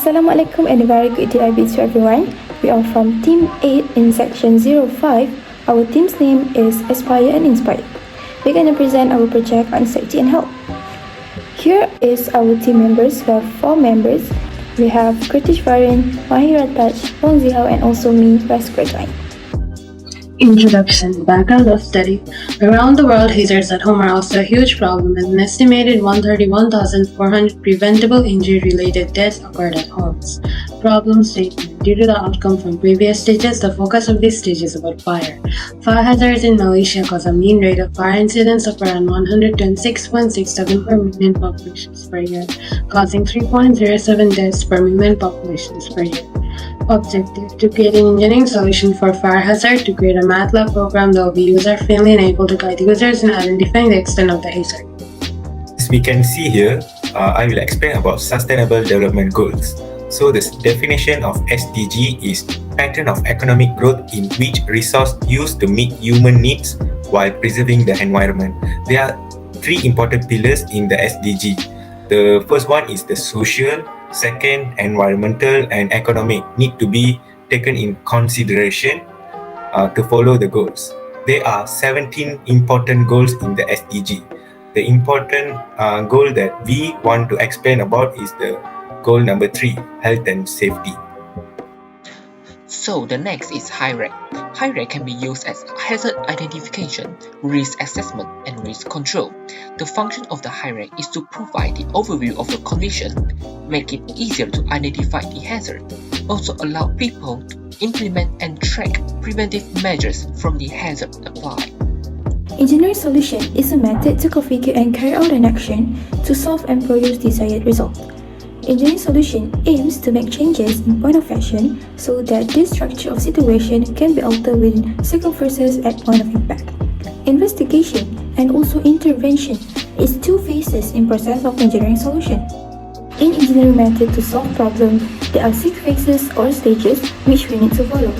Assalamualaikum and a very good day to everyone. We are from Team 8 in Section 05. Our team's name is Aspire and Inspire. We're going to present our project on safety and health. Here is our team members. We have 4 members. We have Kurtish Farin, Mahira Taj, Wong Zihao, and also me, Ras Kurtwine. Introduction. Background of study. Around the world, hazards at home are also a huge problem, and an estimated 131,400 preventable injury-related deaths occurred at homes. Problem statement. Due to the outcome from previous stages, the focus of this stage is about fire. Fire hazards in Malaysia cause a mean rate of fire incidents of around 126.67 per million populations per year, causing 3.07 deaths per million populations per year. Objective: to create an engineering solution for fire hazard, to create a MATLAB program that will be user-friendly and able to guide users in identifying the extent of the hazard. As we can see here, I will explain about Sustainable Development Goals. So the definition of SDG is pattern of economic growth in which resource used to meet human needs while preserving the environment. There are 3 important pillars in the SDG. The first one is the social, second, environmental and economic need to be taken in consideration to follow the goals. There are 17 important goals in the SDG. The important goal that we want to explain about is the goal number 3, health and safety. So the next is HIREC. HIREC can be used as hazard identification, risk assessment, and risk control. The function of the HIREC is to provide the overview of the condition, make it easier to identify the hazard, also allow people to implement and track preventive measures from the hazard applied. Engineering solution is a method to configure and carry out an action to solve and produce desired result. Engineering solution aims to make changes in point of action so that this structure of situation can be altered within circumstances at point of impact. Investigation and also intervention is 2 phases in process of engineering solution. In engineering method to solve problem, there are 6 phases or stages which we need to follow.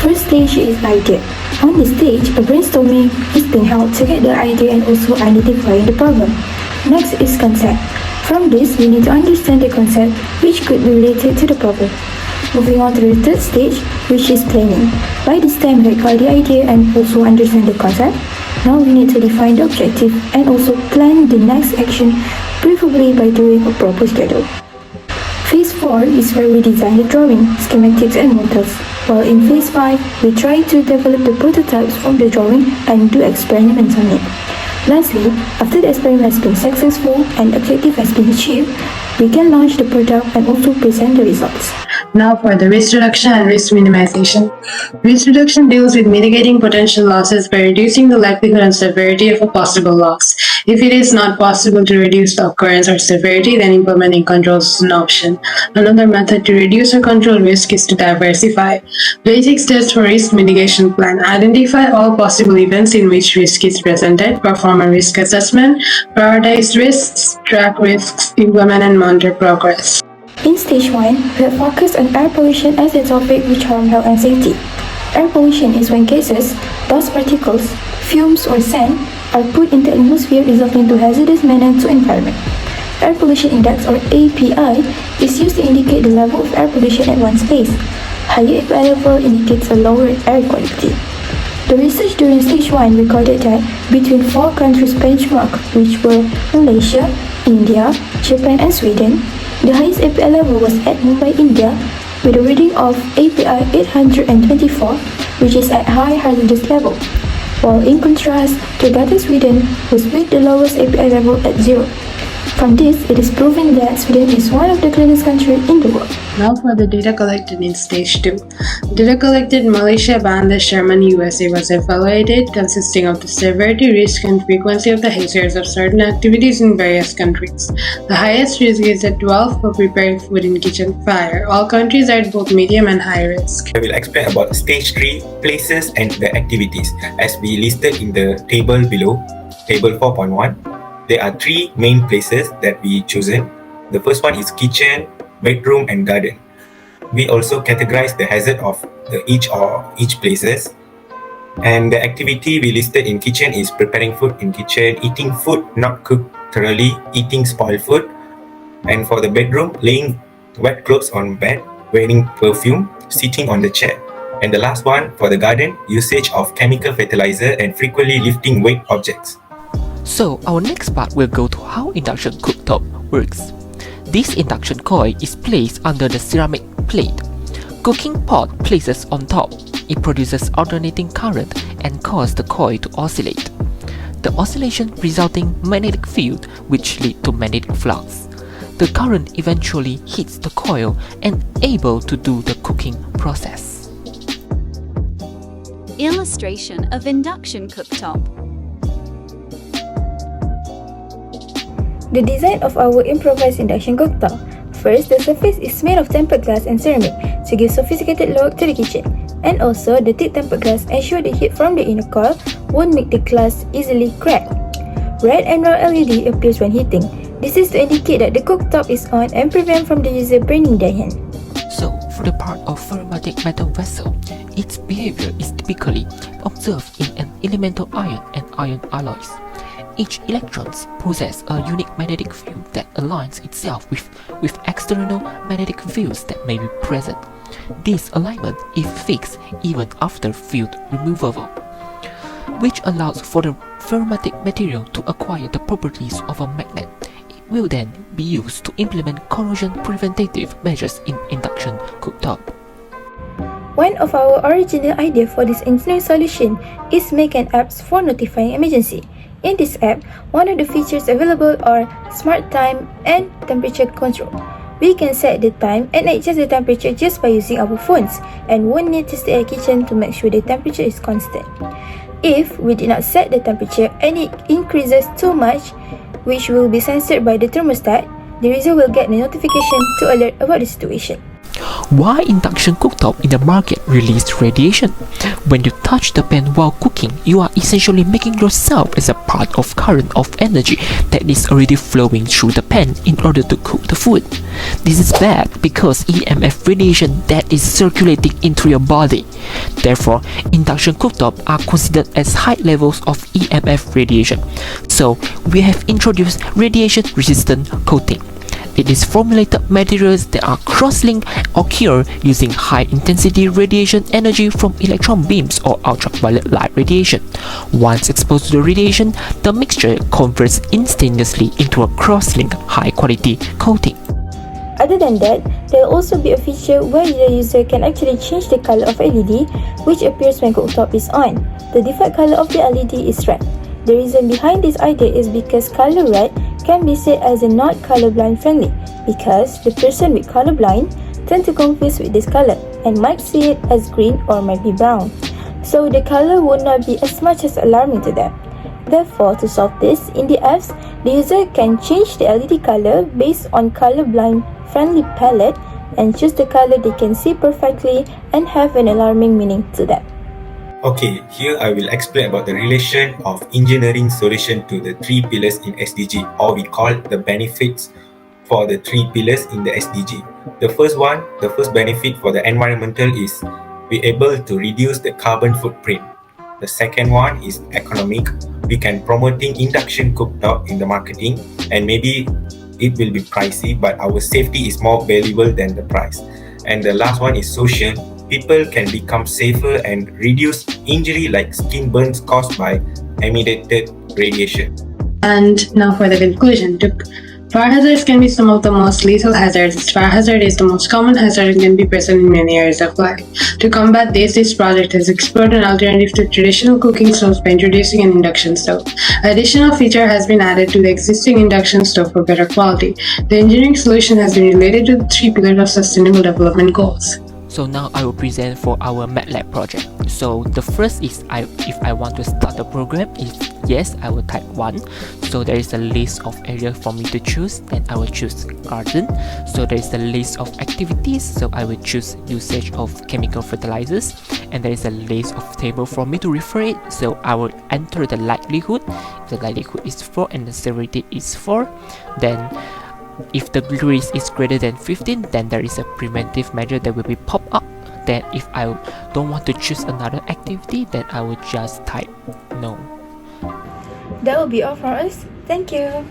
First stage is idea. On this stage, a brainstorming is being held to get the idea and also identifying the problem. Next is concept. From this, we need to understand the concept which could be related to the problem. Moving on to the third stage, which is planning. By this time, we acquire the idea and also understand the concept. Now we need to define the objective and also plan the next action, preferably by doing a proper schedule. Phase 4 is where we design the drawing, schematics and models. While in Phase 5, we try to develop the prototypes from the drawing and do experiments on it. Lastly, after the experiment has been successful and objective has been achieved, we can launch the product and also present the results. Now for the risk reduction and risk minimization. Risk reduction deals with mitigating potential losses by reducing the likelihood and severity of a possible loss. If it is not possible to reduce the occurrence or severity, then implementing controls is an option. Another method to reduce or control risk is to diversify. Basic steps for risk mitigation plan. Identify all possible events in which risk is presented, perform a risk assessment, prioritize risks, track risks, implement and monitor progress. In stage 1, we have focused on air pollution as a topic which harm health and safety. Air pollution is when gases, dust particles, fumes or sand are put into the atmosphere resulting to hazardous manner to environment. Air pollution index or API is used to indicate the level of air pollution at one place. Higher API level indicates a lower air quality. The research during stage 1 recorded that between 4 countries benchmark, which were Malaysia, India, Japan and Sweden, the highest API level was at Mumbai, India, with a reading of API 824, which is at high hazardous level, while in contrast, Jakarta, Sweden was with the lowest API level at 0. From this, it is proven that Sweden is one of the cleanest countries in the world. Now for the data collected in stage 2. Data collected in Malaysia, Bangladesh, Germany, USA was evaluated, consisting of the severity, risk and frequency of the hazards of certain activities in various countries. The highest risk is at 12 for preparing food in kitchen fire. All countries are at both medium and high risk. I will explain about stage 3, places and the activities as we listed in the table below, table 4.1. There are 3 main places that we chosen. The first one is kitchen, bedroom and garden. We also categorize the hazard of each places. And the activity we listed in kitchen is preparing food in kitchen, eating food not cooked thoroughly, eating spoiled food. And for the bedroom, laying wet clothes on bed, wearing perfume, sitting on the chair. And the last one, for the garden, usage of chemical fertilizer and frequently lifting weight objects. So our next part will go to how induction cooktop works. This induction coil is placed under the ceramic plate. Cooking pot places on top. It produces alternating current and causes the coil to oscillate. The oscillation resulting magnetic field which lead to magnetic flux. The current eventually hits the coil and able to do the cooking process. Illustration of induction cooktop. The design of our improvised induction cooktop. First, the surface is made of tempered glass and ceramic to give sophisticated look to the kitchen. And also, the thick tempered glass ensure the heat from the inner coil won't make the glass easily crack. Red and brown LED appears when heating. This is to indicate that the cooktop is on and prevent from the user burning their hand. So, for the part of ferromatic metal vessel, its behavior is typically observed in an elemental iron and iron alloys. Each electron possesses a unique magnetic field that aligns itself with external magnetic fields that may be present. This alignment is fixed even after field removal, which allows for the ferromatic material to acquire the properties of a magnet. It will then be used to implement corrosion preventative measures in induction cooktop. One of our original ideas for this engineering solution is make an app for notifying emergency. In this app, one of the features available are smart time and temperature control. We can set the time and adjust the temperature just by using our phones and won't need to stay at the kitchen to make sure the temperature is constant. If we did not set the temperature and it increases too much, which will be censored by the thermostat, the user will get a notification to alert about the situation. Why induction cooktop in the market released radiation? When you touch the pan while cooking, you are essentially making yourself as a part of current of energy that is already flowing through the pan in order to cook the food. This is bad because EMF radiation that is circulating into your body. Therefore, induction cooktop are considered as high levels of EMF radiation. So, we have introduced radiation-resistant coating. It is formulated materials that are cross-linked or cured using high-intensity radiation energy from electron beams or ultraviolet light radiation. Once exposed to the radiation, the mixture converts instantaneously into a cross-linked high-quality coating. Other than that, there will also be a feature where the user can actually change the color of LED, which appears when cooktop is on. The default color of the LED is red. The reason behind this idea is because color red can be said as a not colorblind friendly, because the person with colorblind tend to confuse with this color and might see it as green or might be brown. So the color would not be as much as alarming to them. Therefore, to solve this, in the apps, the user can change the LED color based on colorblind friendly palette and choose the color they can see perfectly and have an alarming meaning to them. Okay, here I will explain about the relation of engineering solution to the three pillars in SDG, or we call the benefits for the three pillars in the SDG. The first benefit for the environmental is we're able to reduce the carbon footprint. The second one is economic. We can promoting induction cooktop in the marketing, and maybe it will be pricey, but our safety is more valuable than the price. And the last one is social. People can become safer and reduce injury like skin burns caused by emitted radiation. And now for the conclusion. Fire hazards can be some of the most lethal hazards. Fire hazard is the most common hazard and can be present in many areas of life. To combat this project has explored an alternative to traditional cooking stoves by introducing an induction stove. Additional feature has been added to the existing induction stove for better quality. The engineering solution has been related to the three pillars of sustainable development goals. So now I will present for our MATLAB project. So the first is if I want to start the program, if yes, I will type 1. So there is a list of areas for me to choose, then I will choose garden. So there is a list of activities, so I will choose usage of chemical fertilizers, and there is a list of table for me to refer it, so I will enter the likelihood. The likelihood is 4 and the severity is 4. Then if the risk is greater than 15, then there is a preventive measure that will be pop up. Then if I don't want to choose another activity, then I will just type no. That will be all from us. Thank you.